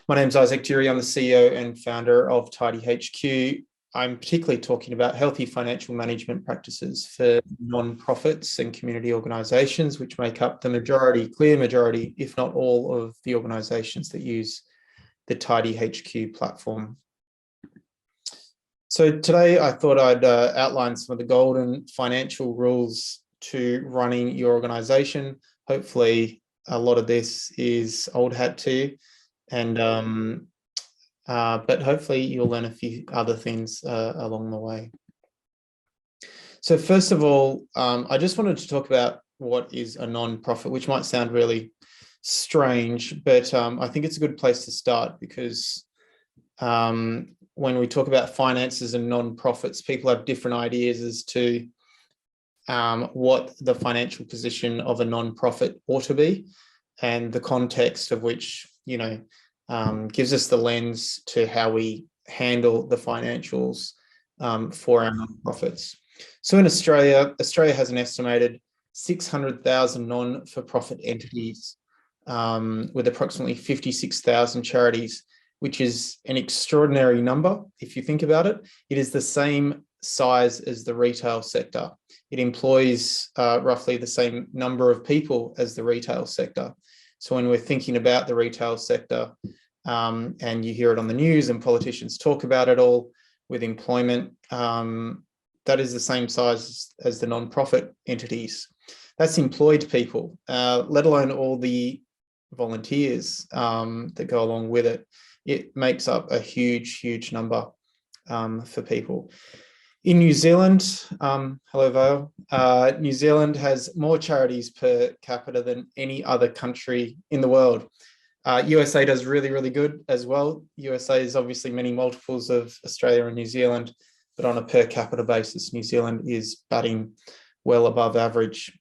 My name's Isaak Dury. I'm the CEO and founder of TidyHQ. I'm particularly talking about healthy financial management practices for non-profits and community organisations, which make up the majority, clear majority, if not all, of the organisations that use the TidyHQ platform. So today I thought I'd outline some of the golden financial rules to running your organisation. Hopefully a lot of this is old hat to you, and but hopefully you'll learn a few other things along the way. So first of all, I just wanted to talk about what is a non-profit, which might sound really strange, but I think it's a good place to start because when we talk about finances and non-profits, people have different ideas as to what the financial position of a non-profit ought to be, and the context of which, you know, gives us the lens to how we handle the financials for our non-profits. So in Australia has an estimated 600,000 non-for-profit entities with approximately 56,000 charities, which is an extraordinary number. If you think about it, it is the same size as the retail sector. It employs roughly the same number of people as the retail sector. So when we're thinking about the retail sector, and you hear it on the news and politicians talk about it all with employment, that is the same size as the non-profit entities. That's employed people, let alone all the volunteers that go along with it. It makes up a huge, huge number for people. In New Zealand, hello Vale, New Zealand has more charities per capita than any other country in the world. USA does really, really good as well. USA is obviously many multiples of Australia and New Zealand, but on a per capita basis, New Zealand is batting well above average.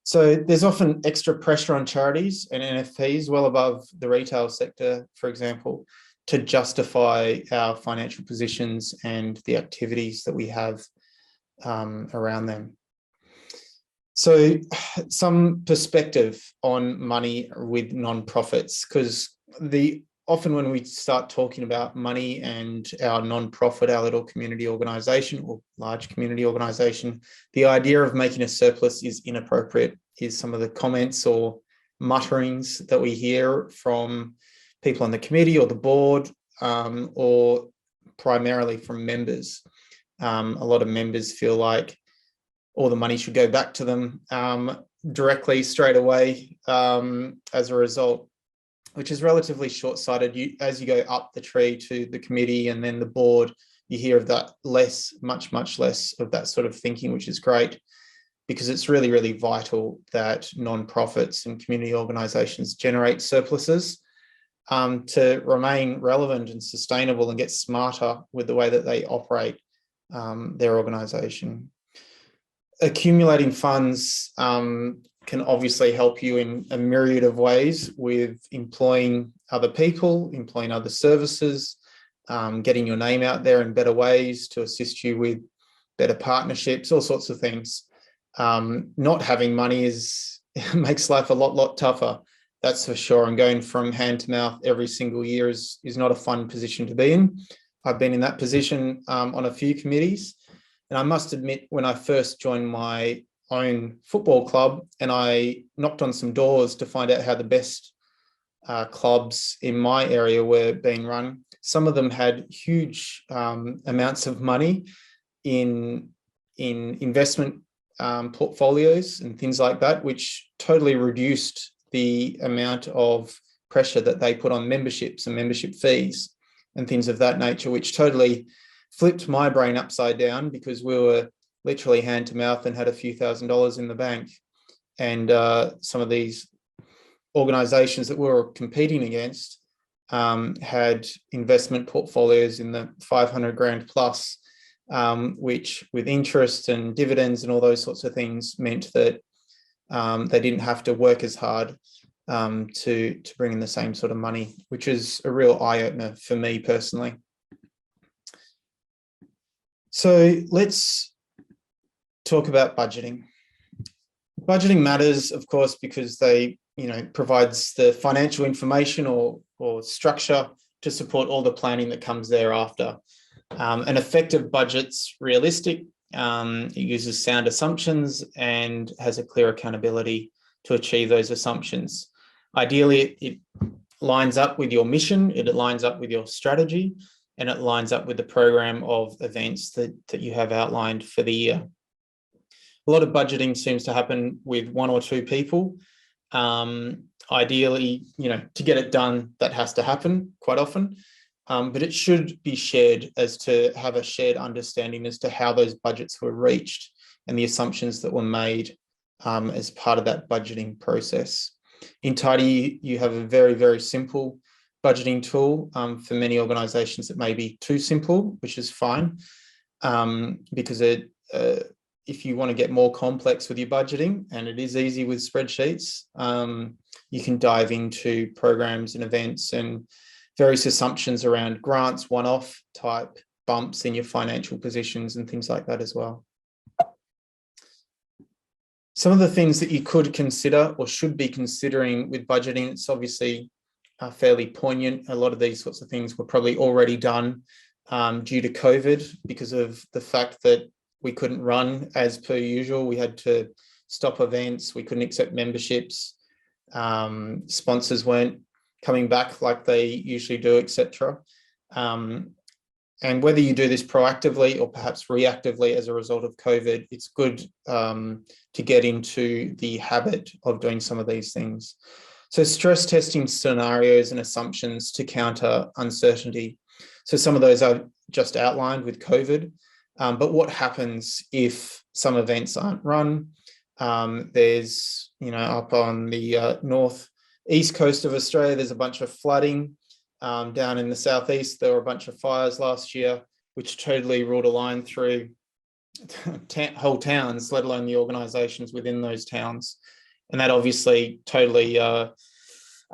So there's often extra pressure on charities and NFPs well above the retail sector, for example, to justify our financial positions and the activities that we have around them. So some perspective on money with non-profits, because often when we start talking about money and our non-profit, our little community organisation or large community organisation, the idea of making a surplus is inappropriate, is some of the comments or mutterings that we hear from people on the committee or the board, or primarily from members. A lot of members feel like all the money should go back to them directly straight away as a result, which is relatively short-sighted. As you go up the tree to the committee and then the board, you hear of that much less of that sort of thinking, which is great, because it's really, really vital that non-profits and community organisations generate surpluses to remain relevant and sustainable and get smarter with the way that they operate their organisation. Accumulating funds can obviously help you in a myriad of ways, with employing other people, employing other services, getting your name out there in better ways to assist you with better partnerships, all sorts of things. Not having money makes life a lot tougher, that's for sure. And going from hand to mouth every single year is not a fun position to be in. I've been in that position on a few committees. And I must admit, when I first joined my own football club and I knocked on some doors to find out how the best clubs in my area were being run, some of them had huge amounts of money in investment portfolios and things like that, which totally reduced the amount of pressure that they put on memberships and membership fees and things of that nature, which totally flipped my brain upside down, because we were literally hand to mouth and had a few $1,000s in the bank. And some of these organisations that we were competing against had investment portfolios in the 500 grand plus, which with interest and dividends and all those sorts of things meant that they didn't have to work as hard to bring in the same sort of money, which is a real eye-opener for me personally. So let's talk about budgeting. Budgeting matters, of course, because they, provides the financial information or or structure to support all the planning that comes thereafter. An effective budget's realistic. It uses sound assumptions and has a clear accountability to achieve those assumptions. Ideally, it lines up with your mission, it lines up with your strategy, and it lines up with the program of events that you have outlined for the year. A lot of budgeting seems to happen with one or two people. Ideally, to get it done, that has to happen quite often. But it should be shared as to have a shared understanding as to how those budgets were reached and the assumptions that were made as part of that budgeting process. In Tidy, you have a very, very simple budgeting tool. For many organizations, it may be too simple, which is fine, because if you want to get more complex with your budgeting, and it is easy with spreadsheets, you can dive into programs and events and various assumptions around grants, one-off type bumps in your financial positions and things like that as well. Some of the things that you could consider or should be considering with budgeting, it's obviously fairly poignant. A lot of these sorts of things were probably already done due to COVID, because of the fact that we couldn't run as per usual. We had to stop events. We couldn't accept memberships. Sponsors weren't coming back like they usually do, etc. And whether you do this proactively or perhaps reactively as a result of COVID, it's good to get into the habit of doing some of these things. So stress testing scenarios and assumptions to counter uncertainty. So some of those I've just outlined with COVID, but what happens if some events aren't run? There's, up on the northeast coast of Australia, there's a bunch of flooding. Down in the southeast, there were a bunch of fires last year, which totally ruled a line through whole towns, let alone the organisations within those towns. And that obviously totally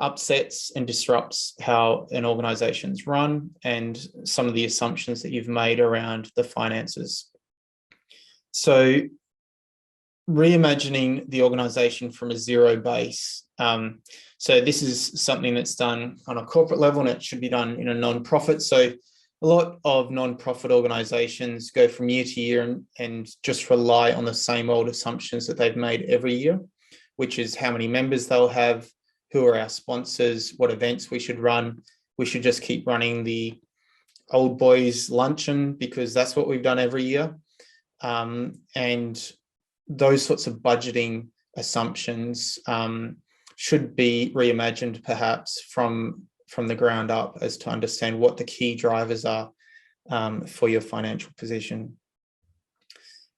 upsets and disrupts how an organisation's run and some of the assumptions that you've made around the finances. So reimagining the organisation from a zero base. So this is something that's done on a corporate level, and it should be done in a non-profit. So a lot of non-profit organisations go from year to year and just rely on the same old assumptions that they've made every year, which is how many members they'll have, who are our sponsors, what events we should run. We should just keep running the old boys luncheon because that's what we've done every year. And those sorts of budgeting assumptions should be reimagined perhaps from the ground up, as to understand what the key drivers are for your financial position.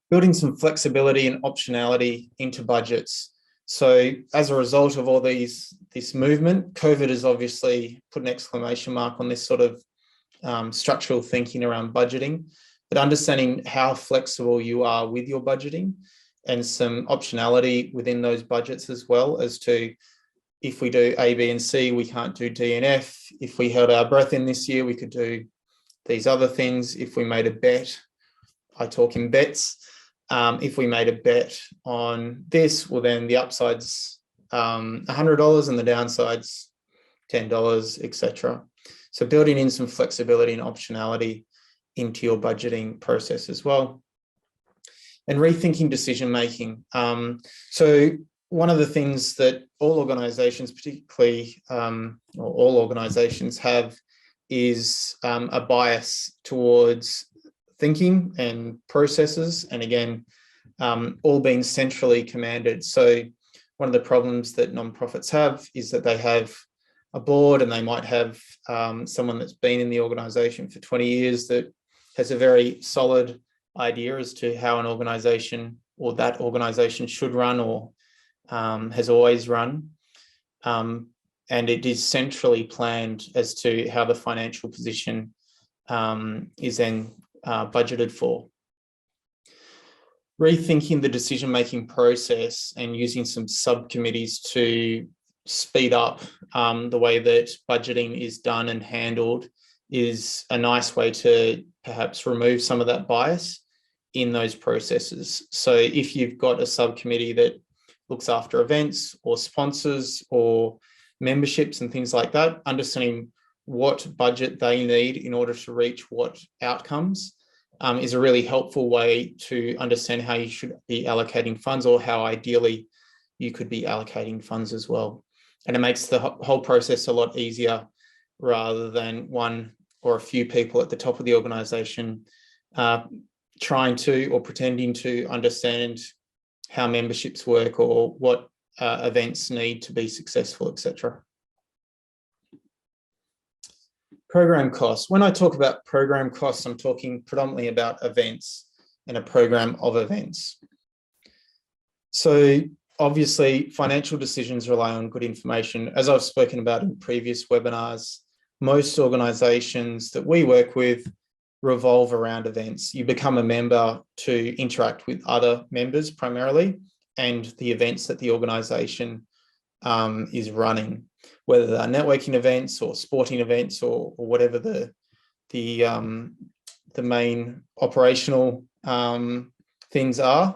Building some flexibility and optionality into budgets. So as a result of all this movement, COVID has obviously put an exclamation mark on this sort of structural thinking around budgeting, but understanding how flexible you are with your budgeting and some optionality within those budgets as well, as to if we do A, B, and C, we can't do D and F. If we held our breath in this year, we could do these other things. If we made a bet, I talk in bets. If we made a bet on this, well, then the upside's $100 and the downside's $10, etc. So building in some flexibility and optionality into your budgeting process as well. And rethinking decision-making. So one of the things that all organizations, particularly, or all organizations have, is a bias towards thinking and processes, and again, all being centrally commanded. So one of the problems that nonprofits have is that they have a board, and they might have someone that's been in the organization for 20 years that has a very solid idea as to how an organization or that organization should run or has always run. And it is centrally planned as to how the financial position is then budgeted for. Rethinking the decision-making process and using some subcommittees to speed up the way that budgeting is done and handled is a nice way to perhaps remove some of that bias in those processes. So if you've got a subcommittee that looks after events or sponsors or memberships and things like that, understanding what budget they need in order to reach what outcomes is a really helpful way to understand how you should be allocating funds, or how ideally you could be allocating funds as well. And it makes the whole process a lot easier, rather than one or a few people at the top of the organization trying to or pretending to understand how memberships work or what events need to be successful, etc. Program costs. When I talk about program costs, I'm talking predominantly about events and a program of events. So obviously, financial decisions rely on good information. As I've spoken about in previous webinars, most organizations that we work with revolve around events. You become a member to interact with other members primarily, and the events that the organization is running, whether they're networking events or sporting events or whatever the main operational things are.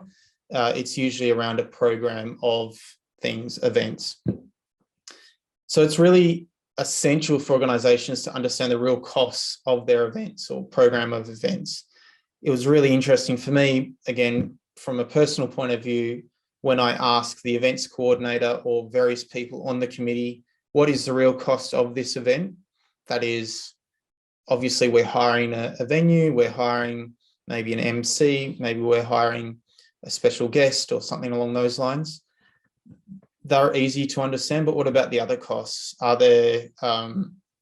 It's usually around a program of things, events. So it's really essential for organizations to understand the real costs of their events or program of events. It was really interesting for me, again, from a personal point of view, when I asked the events coordinator or various people on the committee, what is the real cost of this event? That is, obviously we're hiring a venue, we're hiring maybe an MC, maybe we're hiring a special guest or something along those lines. They're easy to understand, but what about the other costs? Are there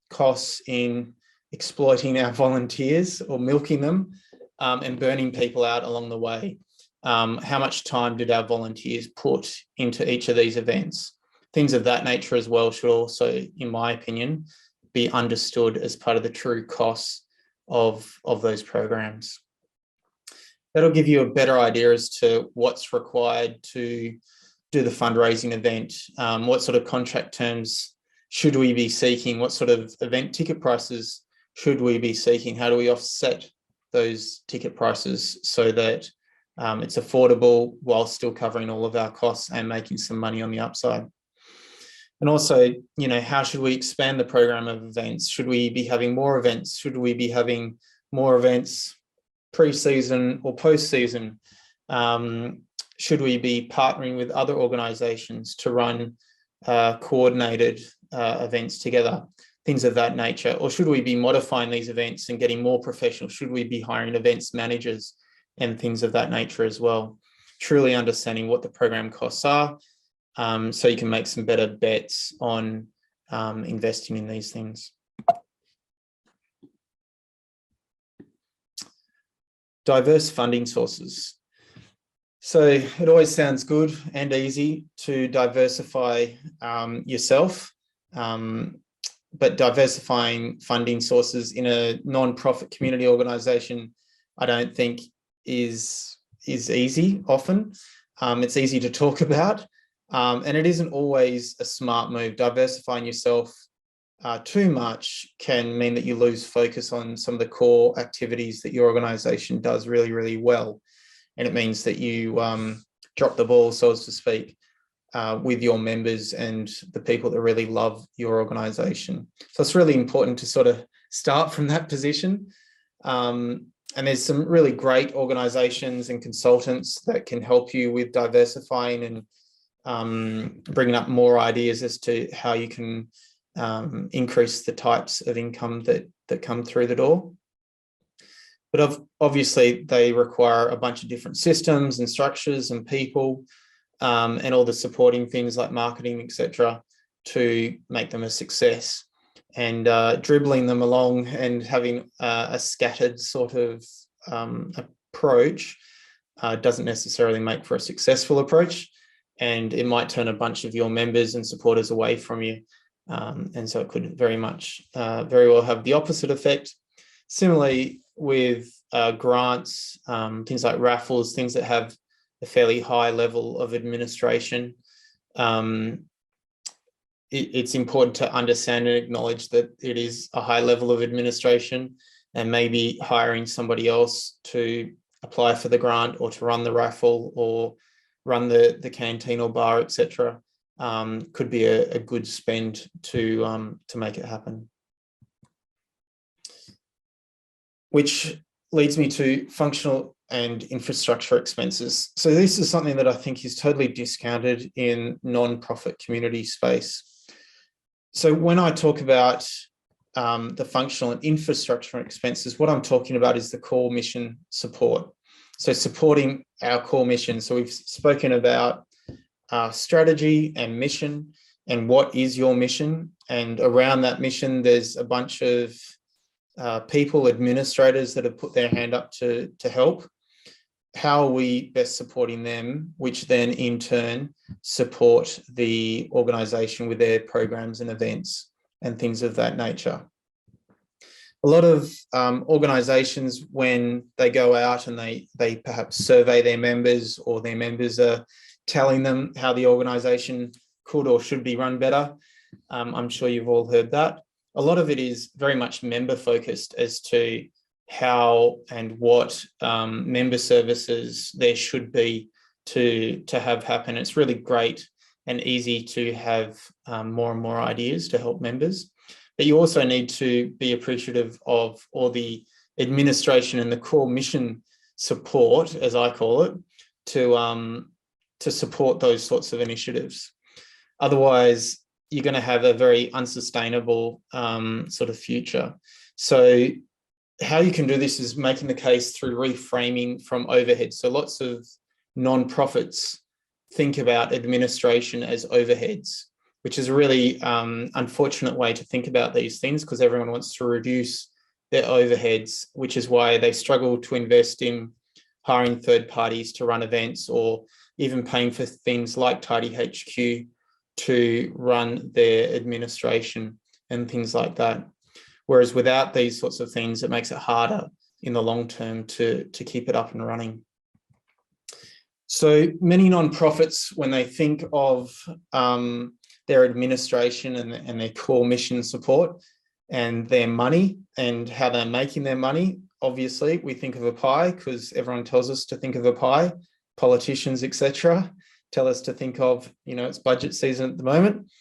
costs in exploiting our volunteers or milking them and burning people out along the way? How much time did our volunteers put into each of these events? Things of that nature as well should also, in my opinion, be understood as part of the true costs of those programs. That'll give you a better idea as to what's required to do the fundraising event, what sort of contract terms should we be seeking, what sort of event ticket prices should we be seeking, how do we offset those ticket prices so that it's affordable while still covering all of our costs and making some money on the upside. And also, you know, how should we expand the program of events? Should we be having more events? Should we be having more events pre-season or post-season? Should we be partnering with other organizations to run coordinated events together? Things of that nature. Or should we be modifying these events and getting more professional? Should we be hiring events managers and things of that nature as well? Truly understanding what the program costs are, so you can make some better bets on investing in these things. Diverse funding sources. So it always sounds good and easy to diversify yourself, but diversifying funding sources in a non-profit community organisation, I don't think is easy often. It's easy to talk about, and it isn't always a smart move. Diversifying yourself too much can mean that you lose focus on some of the core activities that your organisation does really, really well. And it means that you drop the ball, so as to speak, with your members and the people that really love your organisation. So it's really important to sort of start from that position. And there's some really great organisations and consultants that can help you with diversifying and bringing up more ideas as to how you can increase the types of income that come through the door. But obviously, they require a bunch of different systems and structures and people and all the supporting things like marketing, etc., to make them a success. And dribbling them along and having a scattered sort of approach doesn't necessarily make for a successful approach. And it might turn a bunch of your members and supporters away from you. And so it could very well have the opposite effect. Similarly, with grants, things like raffles, things that have a fairly high level of administration, it's important to understand and acknowledge that it is a high level of administration, and maybe hiring somebody else to apply for the grant or to run the raffle or run the canteen or bar, etc., could be a good spend to make it happen. Which leads me to functional and infrastructure expenses. So this is something that I think is totally discounted in non-profit community space. So when I talk about the functional and infrastructure expenses, what I'm talking about is the core mission support. So supporting our core mission. So we've spoken about strategy and mission and what is your mission. And around that mission, there's a bunch of people, administrators that have put their hand up to help. How are we best supporting them, which then in turn support the organisation with their programs and events and things of that nature. A lot of organisations, when they go out and they perhaps survey their members, or their members are telling them how the organisation could or should be run better, I'm sure you've all heard that. A lot of it is very much member focused as to how and what member services there should be to have happen. It's really great and easy to have more and more ideas to help members. But you also need to be appreciative of all the administration and the core mission support, as I call it, to support those sorts of initiatives. Otherwise, you're going to have a very unsustainable sort of future. So how you can do this is making the case through reframing from overhead. So lots of non-profits think about administration as overheads, which is a really unfortunate way to think about these things, because everyone wants to reduce their overheads, which is why they struggle to invest in hiring third parties to run events, or even paying for things like TidyHQ to run their administration and things like that. Whereas without these sorts of things, it makes it harder in the long term to keep it up and running. So many nonprofits, when they think of their administration and their core mission support and their money and how they're making their money, obviously we think of a pie, because everyone tells us to think of a pie, politicians, etc., tell us to think of, it's budget season at the moment.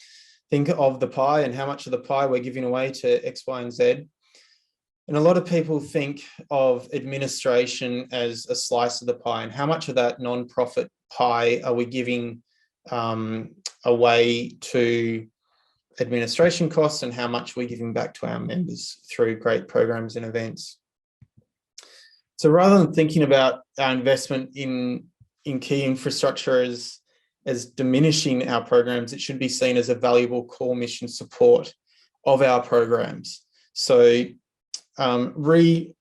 Think of the pie and how much of the pie we're giving away to X, Y, and Z. And a lot of people think of administration as a slice of the pie, and how much of that non-profit pie are we giving away to administration costs, and how much we're giving back to our members through great programs and events. So rather than thinking about our investment in key infrastructure as diminishing our programs, it should be seen as a valuable core mission support of our programs. So reframing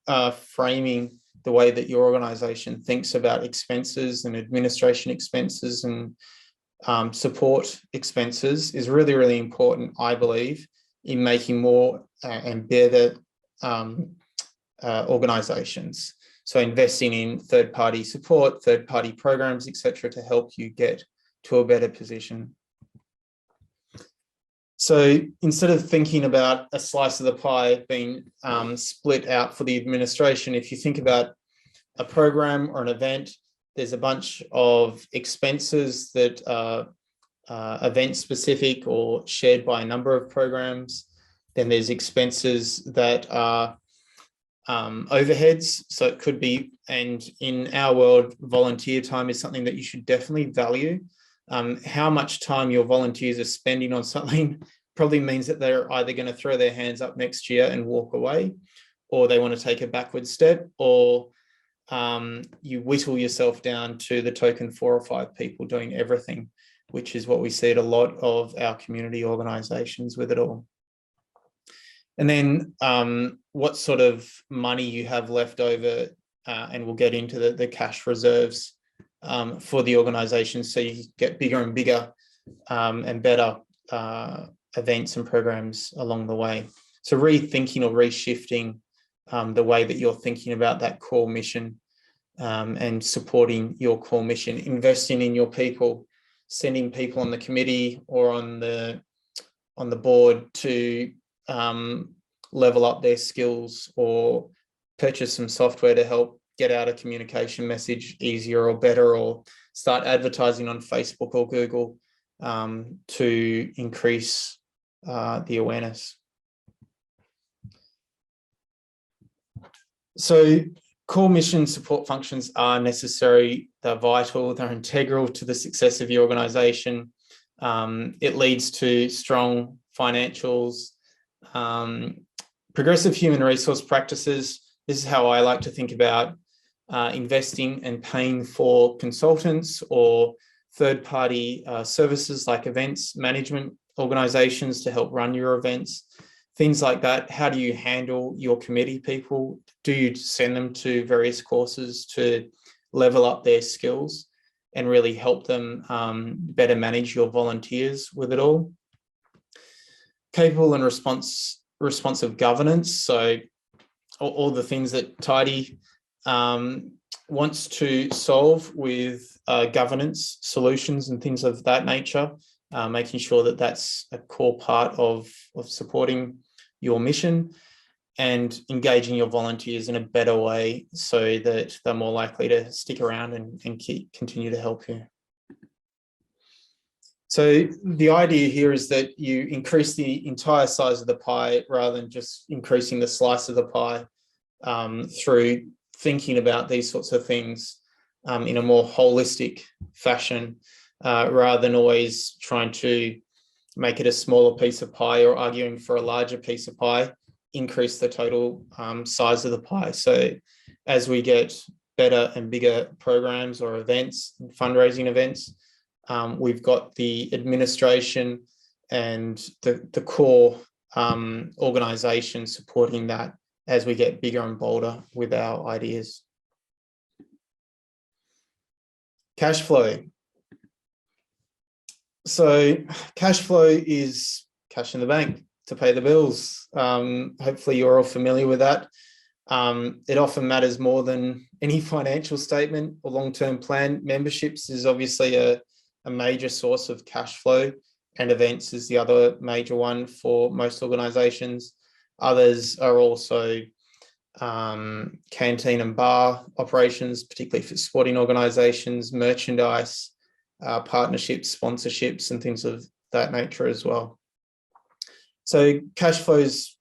the way that your organisation thinks about expenses and administration expenses and support expenses is really, really important, I believe, in making more and better organisations. So investing in third-party support, third-party programs, etc., to help you get to a better position. So instead of thinking about a slice of the pie being split out for the administration, if you think about a program or an event, there's a bunch of expenses that are event specific or shared by a number of programs. Then there's expenses that are overheads. So it could be, and in our world, volunteer time is something that you should definitely value. How much time your volunteers are spending on something probably means that they're either going to throw their hands up next year and walk away, or they want to take a backward step, or you whittle yourself down to the token 4 or 5 people doing everything, which is what we see at a lot of our community organisations with it all. And then what sort of money you have left over, and we'll get into the cash reserves for the organisation, so you get bigger and bigger and better events and programs along the way. So rethinking or reshifting the way that you're thinking about that core mission and supporting your core mission, investing in your people, sending people on the committee or on the board to level up their skills, or purchase some software to help get out a communication message easier or better, or start advertising on Facebook or Google to increase the awareness. So core mission support functions are necessary, they're vital, they're integral to the success of your organisation. It leads to strong financials, progressive human resource practices. This is how I like to think about investing and paying for consultants or third-party services like events management organisations to help run your events, things like that. How do you handle your committee people? Do you send them to various courses to level up their skills and really help them better manage your volunteers with it all? Capable and responsive governance. So all the things that Tidy wants to solve with governance solutions and things of that nature, making sure that that's a core part of supporting your mission and engaging your volunteers in a better way so that they're more likely to stick around and continue to help you. So the idea here is that you increase the entire size of the pie rather than just increasing the slice of the pie through thinking about these sorts of things in a more holistic fashion rather than always trying to make it a smaller piece of pie or arguing for a larger piece of pie, increase the total size of the pie. So as we get better and bigger programs or events, fundraising events, we've got the administration and the core organisation supporting that as we get bigger and bolder with our ideas. Cash flow. So cash flow is cash in the bank to pay the bills. Hopefully you're all familiar with that. It often matters more than any financial statement or long-term plan. Memberships is obviously a major source of cash flow, and events is the other major one for most organisations. Others are also canteen and bar operations, particularly for sporting organisations, merchandise, partnerships, sponsorships, and things of that nature as well. So cash flows,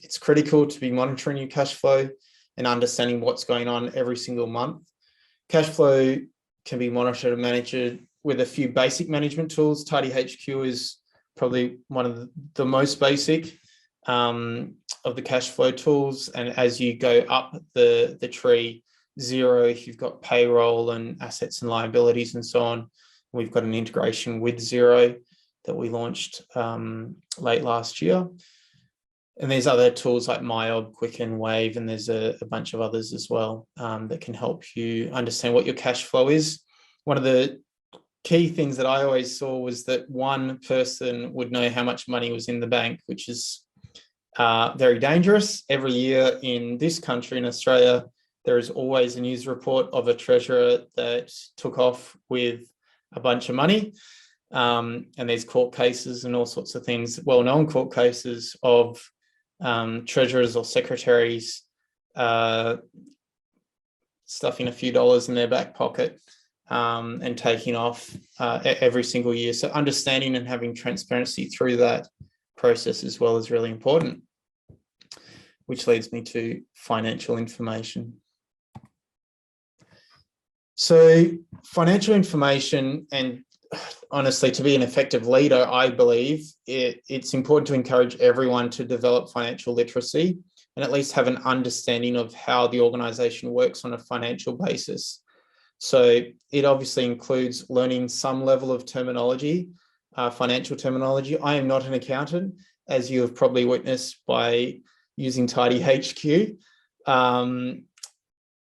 it's critical to be monitoring your cash flow and understanding what's going on every single month. Cash flow can be monitored and managed with a few basic management tools. TidyHQ is probably one of the most basic of the cash flow tools. And as you go up the tree, Xero, if you've got payroll and assets and liabilities and so on, we've got an integration with Xero that we launched late last year. And there's other tools like MyOb, Quicken, Wave, and there's a bunch of others as well that can help you understand what your cash flow is. One of the key things that I always saw was that one person would know how much money was in the bank, which is very dangerous. Every year in this country, in Australia, there is always a news report of a treasurer that took off with a bunch of money. And there's court cases and all sorts of things, well-known court cases of treasurers or secretaries stuffing a few dollars in their back pocket and taking off every single year. So understanding and having transparency through that process as well is really important, which leads me to financial information. So financial information, and honestly, to be an effective leader, I believe it's important to encourage everyone to develop financial literacy and at least have an understanding of how the organisation works on a financial basis. So it obviously includes learning some level of terminology, financial terminology. I am not an accountant, as you have probably witnessed by using TidyHQ.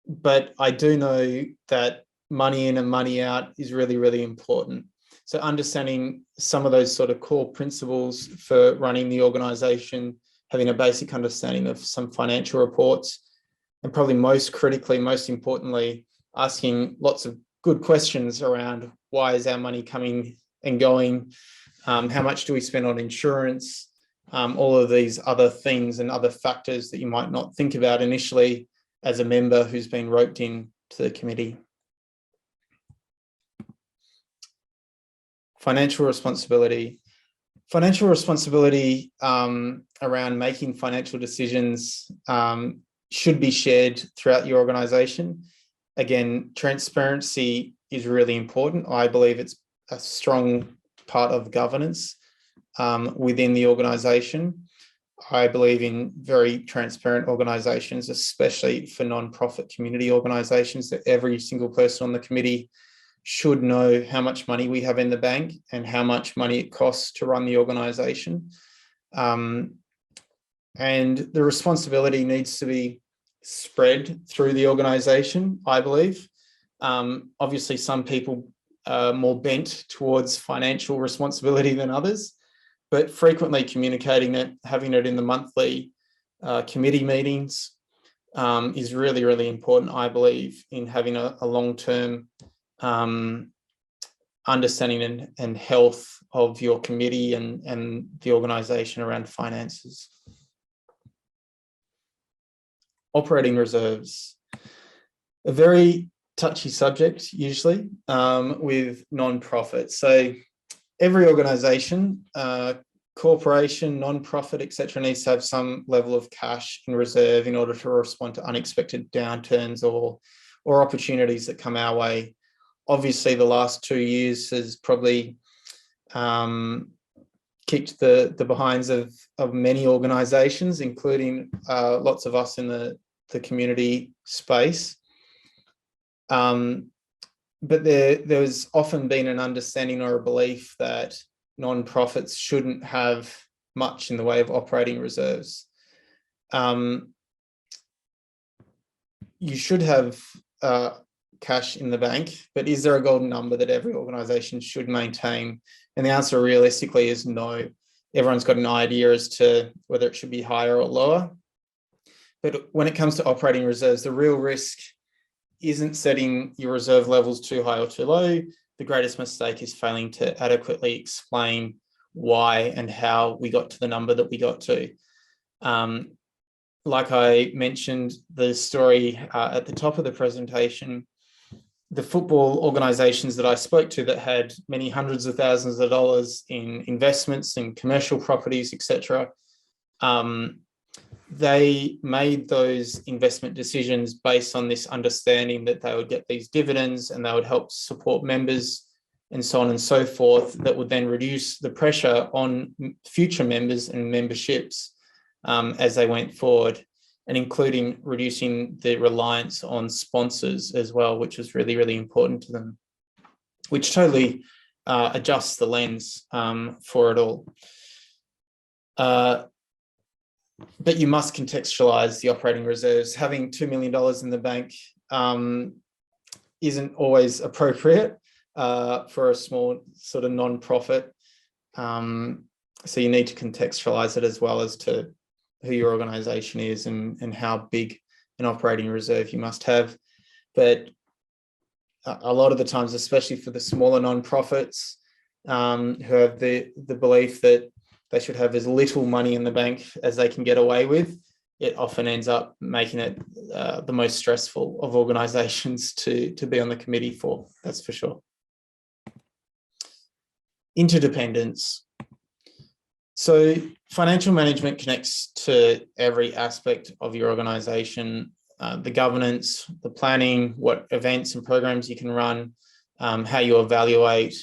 But I do know that money in and money out is really, really important. So understanding some of those sort of core principles for running the organisation, having a basic understanding of some financial reports, and probably most critically, most importantly, asking lots of good questions around why is our money coming and going, how much do we spend on insurance, all of these other things and other factors that you might not think about initially as a member who's been roped in to the committee. Financial responsibility. Financial responsibility around making financial decisions should be shared throughout your organization. Again, transparency is really important. I believe it's a strong part of governance within the organization. I believe in very transparent organizations, especially for non-profit community organizations, that every single person on the committee should know how much money we have in the bank and how much money it costs to run the organization. And the responsibility needs to be spread through the organization, I believe. Obviously, some people are more bent towards financial responsibility than others, but frequently communicating it, having it in the monthly committee meetings is really, really important, I believe, in having a long-term understanding and health of your committee and the organisation around finances. Operating reserves, a very touchy subject usually with non-profits. So every organisation, corporation, non-profit, etc., needs to have some level of cash in reserve in order to respond to unexpected downturns or opportunities that come our way. Obviously, the last 2 years has probably kicked the behinds of many organisations, including lots of us in the community space. But there's often been an understanding or a belief that non-profits shouldn't have much in the way of operating reserves. You should have cash in the bank, but is there a golden number that every organisation should maintain? And the answer realistically is no. Everyone's got an idea as to whether it should be higher or lower. But when it comes to operating reserves, the real risk isn't setting your reserve levels too high or too low. The greatest mistake is failing to adequately explain why and how we got to the number that we got to. Like I mentioned, the story at the top of the presentation, the football organisations that I spoke to that had many hundreds of thousands of dollars in investments in commercial properties, etc., they made those investment decisions based on this understanding that they would get these dividends and they would help support members and so on and so forth, that would then reduce the pressure on future members and memberships as they went forward, and including reducing the reliance on sponsors as well, which was really, really important to them, which totally adjusts the lens for it all. But you must contextualize the operating reserves. Having $2 million in the bank isn't always appropriate for a small sort of non-profit. So you need to contextualize it as well as to who your organization is and how big an operating reserve you must have. But a lot of the times, especially for the smaller non-profits who have the belief that they should have as little money in the bank as they can get away with, it often ends up making it the most stressful of organizations to be on the committee for, that's for sure. Interdependence. So financial management connects to every aspect of your organization, the governance, the planning, what events and programs you can run, how you evaluate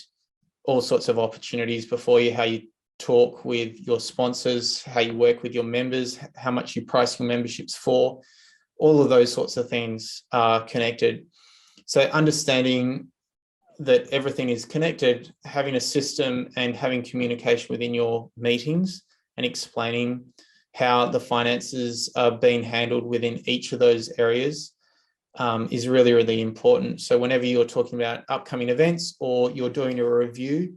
all sorts of opportunities before you, how you talk with your sponsors, how you work with your members, how much you price your memberships for. All of those sorts of things are connected. So understanding that everything is connected, having a system and having communication within your meetings and explaining how the finances are being handled within each of those areas is really, really important. So whenever you're talking about upcoming events or you're doing a review,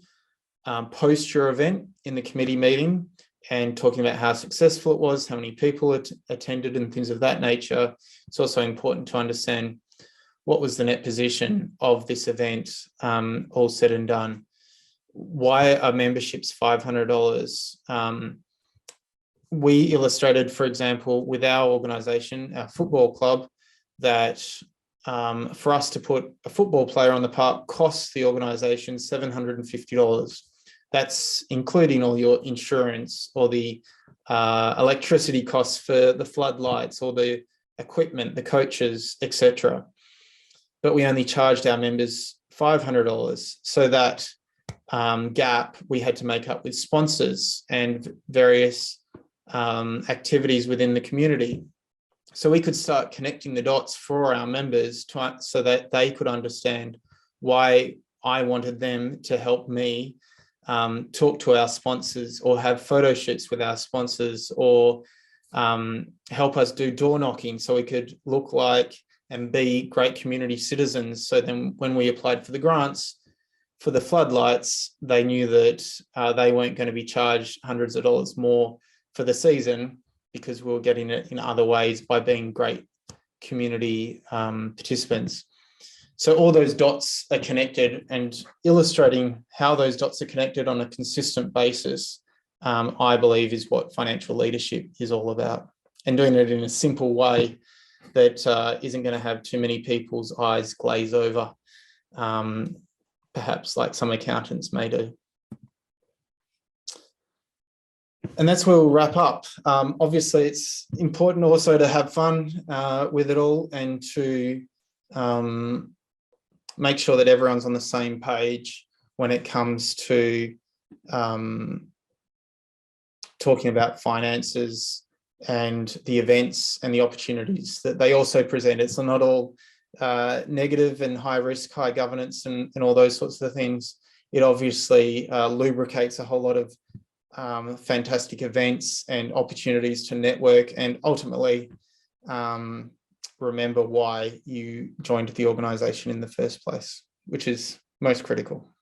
post your event in the committee meeting and talking about how successful it was, how many people attended and things of that nature, it's also important to understand what was the net position of this event, all said and done. Why are memberships $500? We illustrated, for example, with our organisation, our football club, that for us to put a football player on the park costs the organisation $750. That's including all your insurance or the electricity costs for the floodlights or the equipment, the coaches, etc. But we only charged our members $500. So that gap we had to make up with sponsors and various activities within the community. So we could start connecting the dots for our members so that they could understand why I wanted them to help me talk to our sponsors or have photo shoots with our sponsors or help us do door knocking so we could look like and be great community citizens. So then when we applied for the grants for the floodlights, they knew that they weren't going to be charged hundreds of dollars more for the season because we were getting it in other ways by being great community participants. So all those dots are connected, and illustrating how those dots are connected on a consistent basis, I believe, is what financial leadership is all about, and doing it in a simple way that isn't going to have too many people's eyes glaze over, perhaps like some accountants may do. And that's where we'll wrap up. Obviously, it's important also to have fun with it all and to make sure that everyone's on the same page when it comes to talking about finances and the events and the opportunities that they also present. It's not all negative and high risk, high governance and all those sorts of things. It obviously lubricates a whole lot of fantastic events and opportunities to network and ultimately remember why you joined the organisation in the first place, which is most critical.